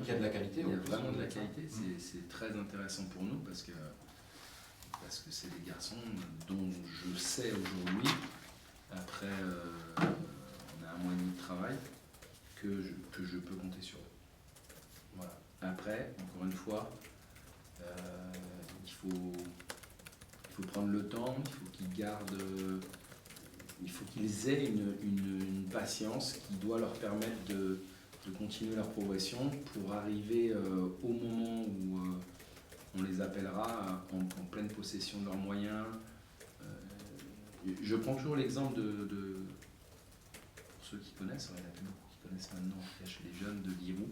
Donc il y a de la qualité. Il y a vraiment de la qualité, c'est très intéressant pour nous parce que c'est des garçons dont je sais aujourd'hui, après on a un mois et demi de travail, que je peux compter sur eux. Voilà. Après, encore une fois, il faut prendre le temps, il faut qu'ils aient une patience qui doit leur permettre de continuer leur progression pour arriver au moment où on les appellera en pleine possession de leurs moyens. Je prends toujours l'exemple pour ceux qui connaissent, il y en a plus beaucoup qui connaissent maintenant, en tout cas chez les jeunes, de Giroud,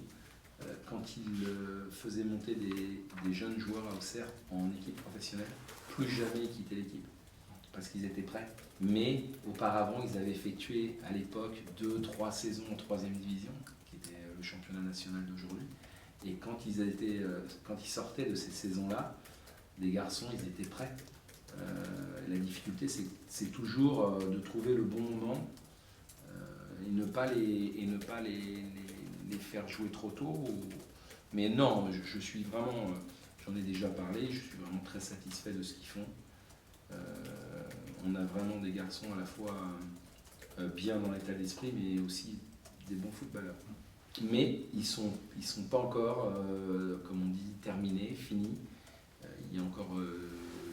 quand il faisait monter des jeunes joueurs à Auxerre en équipe professionnelle, plus jamais ils quittaient l'équipe, parce qu'ils étaient prêts. Mais auparavant, ils avaient effectué à l'époque 2-3 saisons en 3e division, qui était le championnat national d'aujourd'hui. Et quand ils sortaient de ces saisons-là, les garçons, ils étaient prêts. La difficulté, c'est toujours de trouver le bon moment et ne pas les faire jouer trop tôt. Mais non, je suis vraiment, j'en ai déjà parlé, je suis vraiment très satisfait de ce qu'ils font. On a vraiment des garçons à la fois bien dans l'état d'esprit, mais aussi des bons footballeurs. Mais ils sont pas encore, comme on dit, terminés, finis. Il y a encore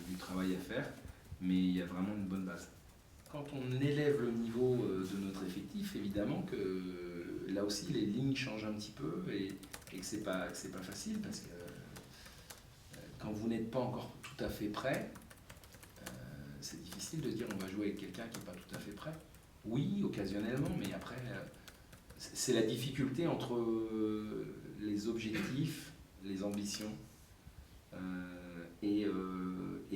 du travail à faire, mais il y a vraiment une bonne base. Quand on élève le niveau de notre effectif, évidemment que là aussi les lignes changent un petit peu et que c'est pas facile parce que quand vous n'êtes pas encore tout à fait prêt, c'est difficile de dire on va jouer avec quelqu'un qui n'est pas tout à fait prêt. Oui, occasionnellement, mais après, c'est la difficulté entre les objectifs, les ambitions et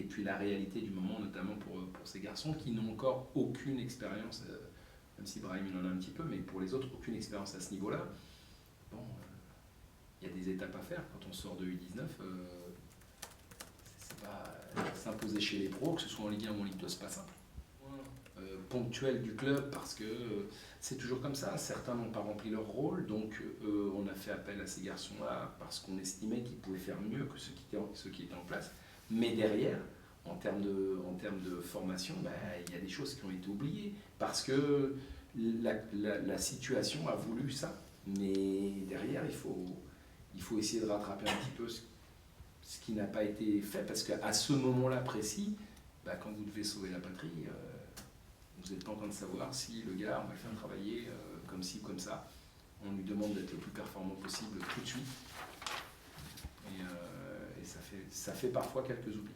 puis la réalité du moment, notamment pour ces garçons qui n'ont encore aucune expérience, même si Brahim il en a un petit peu, mais pour les autres, aucune expérience à ce niveau-là. Bon, il y a des étapes à faire quand on sort de U19. C'est pas s'imposer chez les pros, que ce soit en Ligue 1 ou en Ligue 2, c'est pas simple. Ponctuel du club parce que c'est toujours comme ça, certains n'ont pas rempli leur rôle, donc on a fait appel à ces garçons-là parce qu'on estimait qu'ils pouvaient faire mieux que ceux qui étaient en place. Mais derrière, en termes de formation, il y a des choses qui ont été oubliées parce que la situation a voulu ça. Mais derrière, il faut essayer de rattraper un petit peu ce qui n'a pas été fait parce qu'à ce moment-là précis, quand vous devez sauver la patrie, vous n'êtes pas en train de savoir si le gars, on va le faire travailler comme ci ou comme ça. On lui demande d'être le plus performant possible tout de suite. Et ça fait parfois quelques oublis.